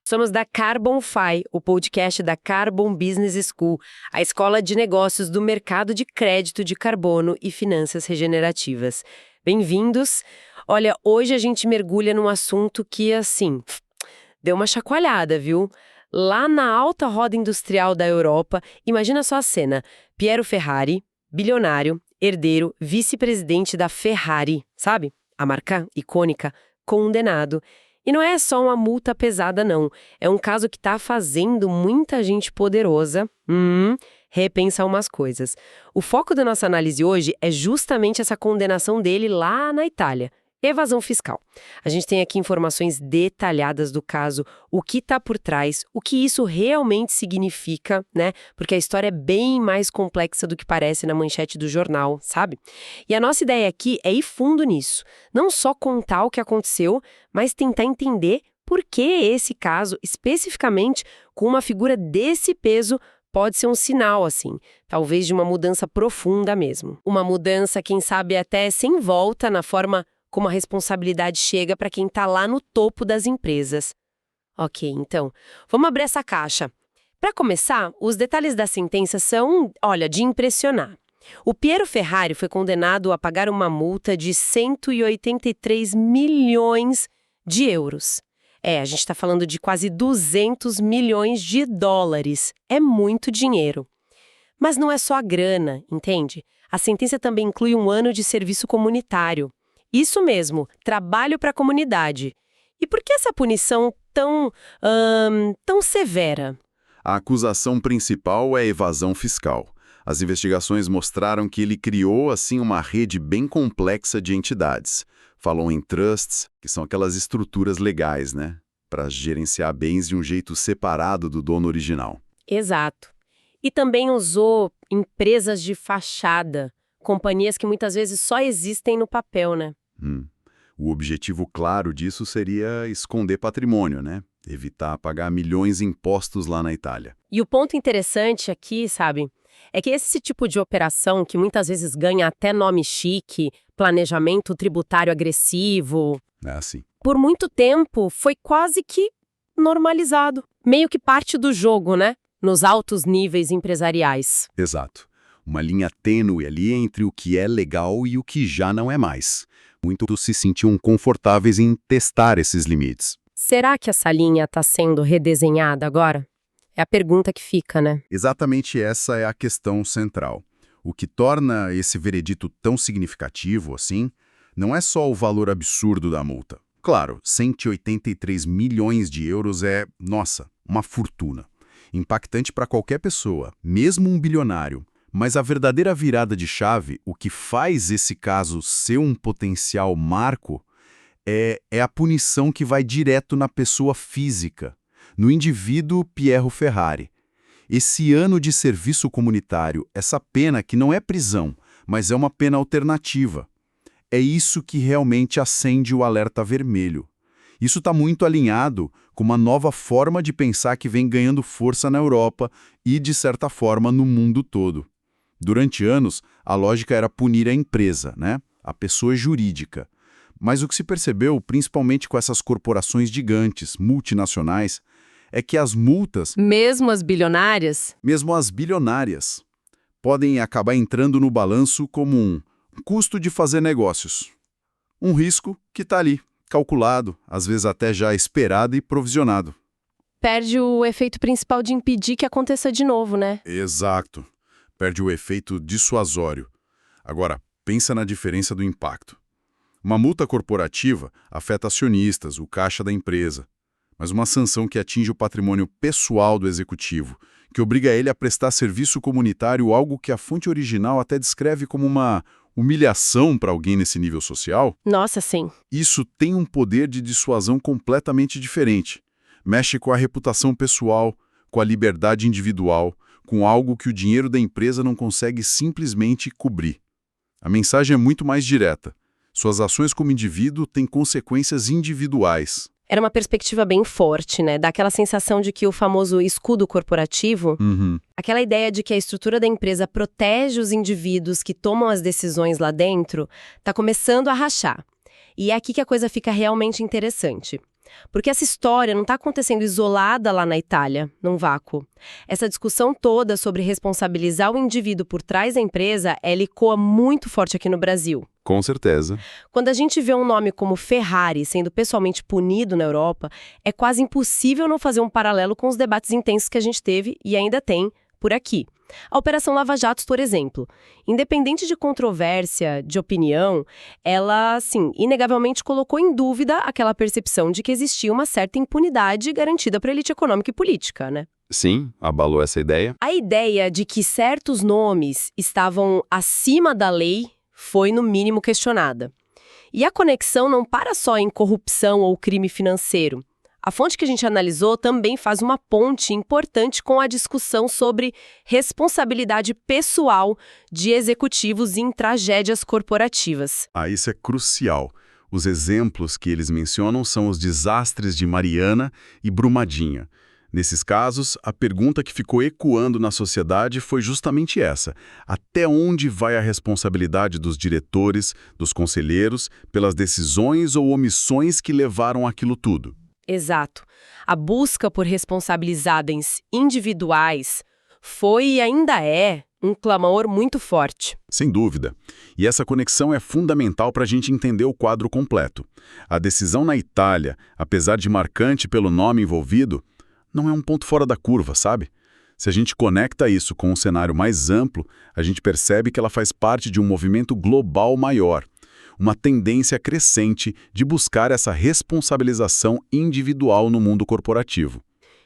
Somos da Carbonfy, o podcast da Carbon Business School, a escola de negócios do mercado de crédito de carbono e finanças regenerativas. Bem-vindos! Olha, hoje a gente mergulha num assunto que, assim, deu uma chacoalhada, viu? Lá na alta roda industrial da Europa, imagina só a cena. Piero Ferrari, bilionário, herdeiro, vice-presidente da Ferrari, sabe? A marca icônica, condenado. E não é só uma multa pesada, não. É um caso que está fazendo muita gente poderosa repensar umas coisas. O foco da nossa análise hoje é justamente essa condenação dele lá na Itália. Evasão fiscal. A gente tem aqui informações detalhadas do caso, o que está por trás, o que isso realmente significa, né? Porque a história é bem mais complexa do que parece na manchete do jornal, sabe? E a nossa ideia aqui é ir fundo nisso. Não só contar o que aconteceu, mas tentar entender por que esse caso, especificamente com uma figura desse peso, pode ser um sinal, assim, talvez de uma mudança profunda mesmo. Uma mudança, quem sabe, até sem volta na forma como a responsabilidade chega para quem está lá no topo das empresas. Ok, então, vamos abrir essa caixa. Para começar, os detalhes da sentença são, olha, de impressionar. O Piero Ferrari foi condenado a pagar uma multa de 183 milhões de euros. A gente está falando de quase 200 milhões de dólares. É muito dinheiro. Mas não é só a grana, entende? A sentença também inclui um ano de serviço comunitário. Isso mesmo, trabalho para a comunidade. E por que essa punição tão severa? A acusação principal é evasão fiscal. As investigações mostraram que ele criou, assim, uma rede bem complexa de entidades. Falou em trusts, que são aquelas estruturas legais, né? Para gerenciar bens de um jeito separado do dono original. Exato. E também usou empresas de fachada, companhias que muitas vezes só existem no papel, né? O objetivo claro disso seria esconder patrimônio, né? Evitar pagar milhões em impostos lá na Itália. E o ponto interessante aqui, sabe, é que esse tipo de operação, que muitas vezes ganha até nome chique, planejamento tributário agressivo, É assim. por muito tempo foi quase que normalizado. Meio que parte do jogo, né? Nos altos níveis empresariais. Exato. Uma linha tênue ali entre o que é legal e o que já não é mais. Muitos se sentiam confortáveis em testar esses limites. Será que essa linha está sendo redesenhada agora? É a pergunta que fica, né? Exatamente essa é a questão central. O que torna esse veredito tão significativo assim, não é só o valor absurdo da multa. Claro, 183 milhões de euros é, nossa, uma fortuna. Impactante para qualquer pessoa, mesmo um bilionário. Mas a verdadeira virada de chave, o que faz esse caso ser um potencial marco, é a punição que vai direto na pessoa física, no indivíduo Piero Ferrari. Esse ano de serviço comunitário, essa pena que não é prisão, mas é uma pena alternativa. É isso que realmente acende o alerta vermelho. Isso está muito alinhado com uma nova forma de pensar que vem ganhando força na Europa e, de certa forma, no mundo todo. Durante anos, a lógica era punir a empresa, né? A pessoa jurídica. Mas o que se percebeu, principalmente com essas corporações gigantes, multinacionais, é que as multas, Mesmo as bilionárias? mesmo as bilionárias, podem acabar entrando no balanço como um custo de fazer negócios. Um risco que está ali, calculado, às vezes até já esperado e provisionado. Perde o efeito principal de impedir que aconteça de novo, né? Exato. Perde o efeito dissuasório. Agora, pensa na diferença do impacto. Uma multa corporativa afeta acionistas, o caixa da empresa. Mas uma sanção que atinge o patrimônio pessoal do executivo, que obriga ele a prestar serviço comunitário, algo que a fonte original até descreve como uma humilhação para alguém nesse nível social, Nossa, sim. isso tem um poder de dissuasão completamente diferente. Mexe com a reputação pessoal, com a liberdade individual, com algo que o dinheiro da empresa não consegue simplesmente cobrir. A mensagem é muito mais direta. Suas ações como indivíduo têm consequências individuais. Era uma perspectiva bem forte, né? Dá aquela sensação de que o famoso escudo corporativo, aquela ideia de que a estrutura da empresa protege os indivíduos que tomam as decisões lá dentro, está começando a rachar. E é aqui que a coisa fica realmente interessante. Porque essa história não está acontecendo isolada lá na Itália, num vácuo. Essa discussão toda sobre responsabilizar o indivíduo por trás da empresa, ela ecoa muito forte aqui no Brasil. Com certeza. Quando a gente vê um nome como Ferrari sendo pessoalmente punido na Europa, é quase impossível não fazer um paralelo com os debates intensos que a gente teve e ainda tem por aqui. A Operação Lava Jato, por exemplo, independente de controvérsia, de opinião, ela, sim, inegavelmente colocou em dúvida aquela percepção de que existia uma certa impunidade garantida para a elite econômica e política, né? Sim, abalou essa ideia. A ideia de que certos nomes estavam acima da lei foi, no mínimo, questionada. E a conexão não para só em corrupção ou crime financeiro. A fonte que a gente analisou também faz uma ponte importante com a discussão sobre responsabilidade pessoal de executivos em tragédias corporativas. Isso é crucial. Os exemplos que eles mencionam são os desastres de Mariana e Brumadinho. Nesses casos, a pergunta que ficou ecoando na sociedade foi justamente essa: até onde vai a responsabilidade dos diretores, dos conselheiros, pelas decisões ou omissões que levaram àquilo tudo? Exato. A busca por responsabilizadas individuais foi e ainda é um clamor muito forte. Sem dúvida. E essa conexão é fundamental para a gente entender o quadro completo. A decisão na Itália, apesar de marcante pelo nome envolvido, não é um ponto fora da curva, sabe? Se a gente conecta isso com um cenário mais amplo, a gente percebe que ela faz parte de um movimento global maior. Uma tendência crescente de buscar essa responsabilização individual no mundo corporativo.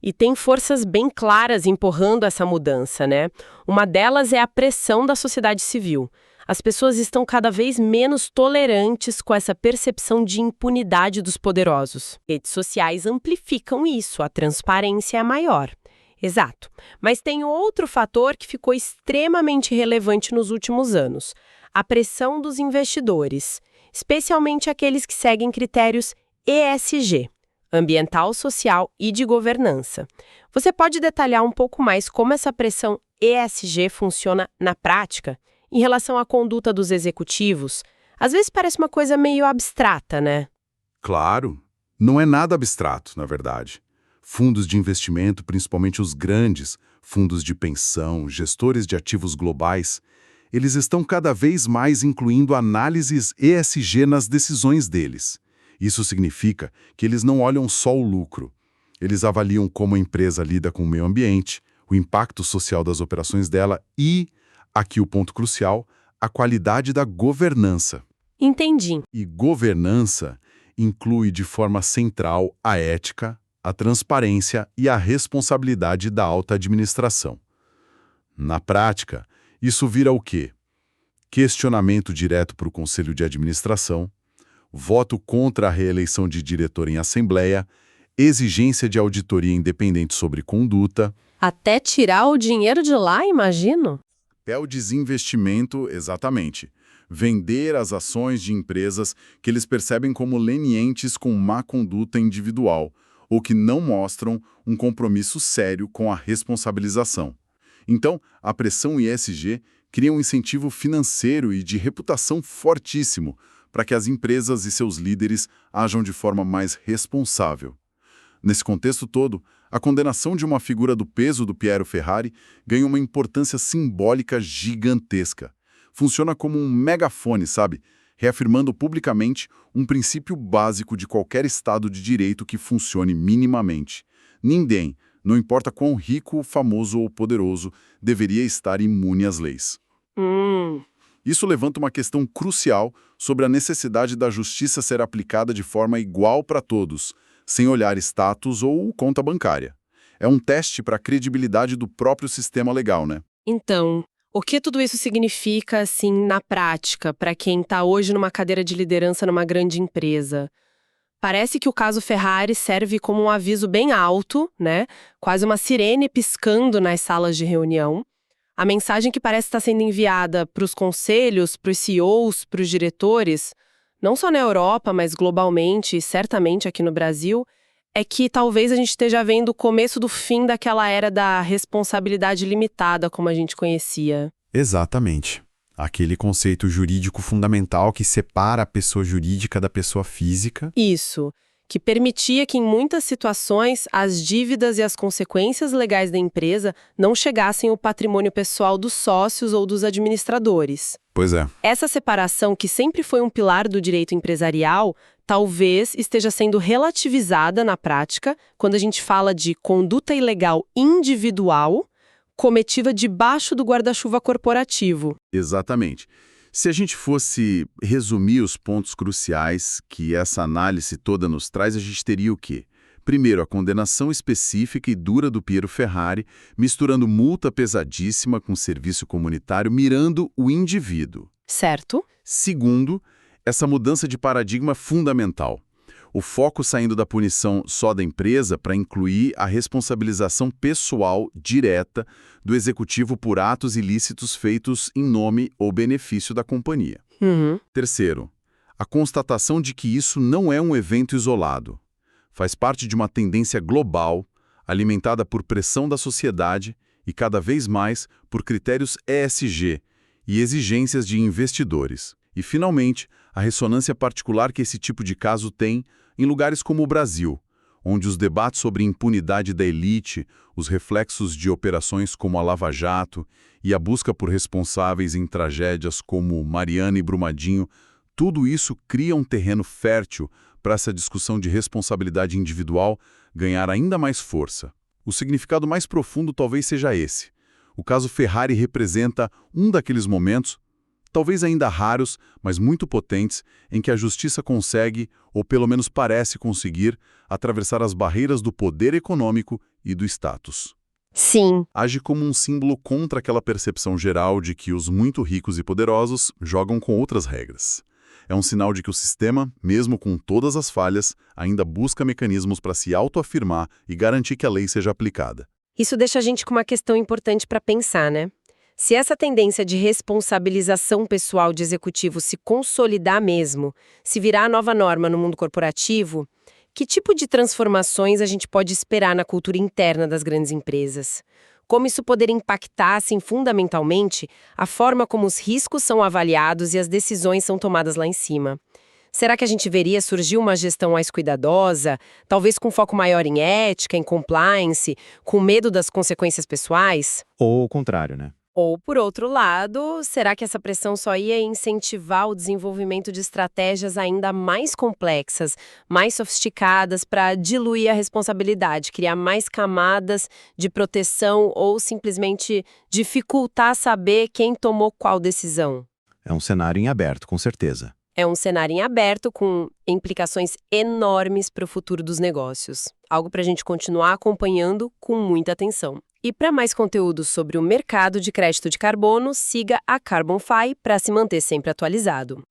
E tem forças bem claras empurrando essa mudança, né? Uma delas é a pressão da sociedade civil. As pessoas estão cada vez menos tolerantes com essa percepção de impunidade dos poderosos. Redes sociais amplificam isso, a transparência é maior. Exato. Mas tem outro fator que ficou extremamente relevante nos últimos anos: a pressão dos investidores, especialmente aqueles que seguem critérios ESG, ambiental, social e de governança. Você pode detalhar um pouco mais como essa pressão ESG funciona na prática, em relação à conduta dos executivos? Às vezes parece uma coisa meio abstrata, né? Claro, não é nada abstrato, na verdade. Fundos de investimento, principalmente os grandes, fundos de pensão, gestores de ativos globais, eles estão cada vez mais incluindo análises ESG nas decisões deles. Isso significa que eles não olham só o lucro. Eles avaliam como a empresa lida com o meio ambiente, o impacto social das operações dela e, aqui o ponto crucial, a qualidade da governança. Entendi. E governança inclui de forma central a ética, a transparência e a responsabilidade da alta administração. Na prática, isso vira o quê? Questionamento direto para o Conselho de Administração, voto contra a reeleição de diretor em assembleia, exigência de auditoria independente sobre conduta. Até tirar o dinheiro de lá, imagino? É o desinvestimento, exatamente. Vender as ações de empresas que eles percebem como lenientes com má conduta individual ou que não mostram um compromisso sério com a responsabilização. Então, a pressão ESG cria um incentivo financeiro e de reputação fortíssimo para que as empresas e seus líderes ajam de forma mais responsável. Nesse contexto todo, a condenação de uma figura do peso do Piero Ferrari ganha uma importância simbólica gigantesca. Funciona como um megafone, sabe? Reafirmando publicamente um princípio básico de qualquer Estado de Direito que funcione minimamente. Ninguém, não importa quão rico, famoso ou poderoso, deveria estar imune às leis. Isso levanta uma questão crucial sobre a necessidade da justiça ser aplicada de forma igual para todos, sem olhar status ou conta bancária. É um teste para a credibilidade do próprio sistema legal, né? Então, o que tudo isso significa, assim, na prática, para quem está hoje numa cadeira de liderança numa grande empresa? Parece que o caso Ferrari serve como um aviso bem alto, né? Quase uma sirene piscando nas salas de reunião. A mensagem que parece estar sendo enviada para os conselhos, para os CEOs, para os diretores, não só na Europa, mas globalmente e certamente aqui no Brasil, é que talvez a gente esteja vendo o começo do fim daquela era da responsabilidade limitada, como a gente conhecia. Exatamente. Aquele conceito jurídico fundamental que separa a pessoa jurídica da pessoa física. Isso, que permitia que, em muitas situações, as dívidas e as consequências legais da empresa não chegassem ao patrimônio pessoal dos sócios ou dos administradores. Pois é. Essa separação, que sempre foi um pilar do direito empresarial, talvez esteja sendo relativizada na prática quando a gente fala de conduta ilegal individual cometida debaixo do guarda-chuva corporativo. Exatamente. Se a gente fosse resumir os pontos cruciais que essa análise toda nos traz, a gente teria o quê? Primeiro, a condenação específica e dura do Piero Ferrari, misturando multa pesadíssima com serviço comunitário, mirando o indivíduo. Certo? Segundo, essa mudança de paradigma fundamental. O foco saindo da punição só da empresa para incluir a responsabilização pessoal direta do executivo por atos ilícitos feitos em nome ou benefício da companhia. Terceiro, a constatação de que isso não é um evento isolado. Faz parte de uma tendência global, alimentada por pressão da sociedade e cada vez mais por critérios ESG e exigências de investidores. E, finalmente, a ressonância particular que esse tipo de caso tem em lugares como o Brasil, onde os debates sobre impunidade da elite, os reflexos de operações como a Lava Jato e a busca por responsáveis em tragédias como Mariana e Brumadinho, tudo isso cria um terreno fértil para essa discussão de responsabilidade individual ganhar ainda mais força. O significado mais profundo talvez seja esse. O caso Ferrari representa um daqueles momentos, talvez ainda raros, mas muito potentes, em que a justiça consegue, ou pelo menos parece conseguir, atravessar as barreiras do poder econômico e do status. Sim. Age como um símbolo contra aquela percepção geral de que os muito ricos e poderosos jogam com outras regras. É um sinal de que o sistema, mesmo com todas as falhas, ainda busca mecanismos para se autoafirmar e garantir que a lei seja aplicada. Isso deixa a gente com uma questão importante para pensar, né? Se essa tendência de responsabilização pessoal de executivos se consolidar mesmo, se virar a nova norma no mundo corporativo, que tipo de transformações a gente pode esperar na cultura interna das grandes empresas? Como isso poderia impactar, assim, fundamentalmente, a forma como os riscos são avaliados e as decisões são tomadas lá em cima? Será que a gente veria surgir uma gestão mais cuidadosa, talvez com foco maior em ética, em compliance, com medo das consequências pessoais? Ou o contrário, né? Ou, por outro lado, será que essa pressão só ia incentivar o desenvolvimento de estratégias ainda mais complexas, mais sofisticadas para diluir a responsabilidade, criar mais camadas de proteção ou simplesmente dificultar saber quem tomou qual decisão? É um cenário em aberto, com certeza. É um cenário em aberto com implicações enormes para o futuro dos negócios. Algo para a gente continuar acompanhando com muita atenção. E para mais conteúdos sobre o mercado de crédito de carbono, siga a Carbon Fi para se manter sempre atualizado.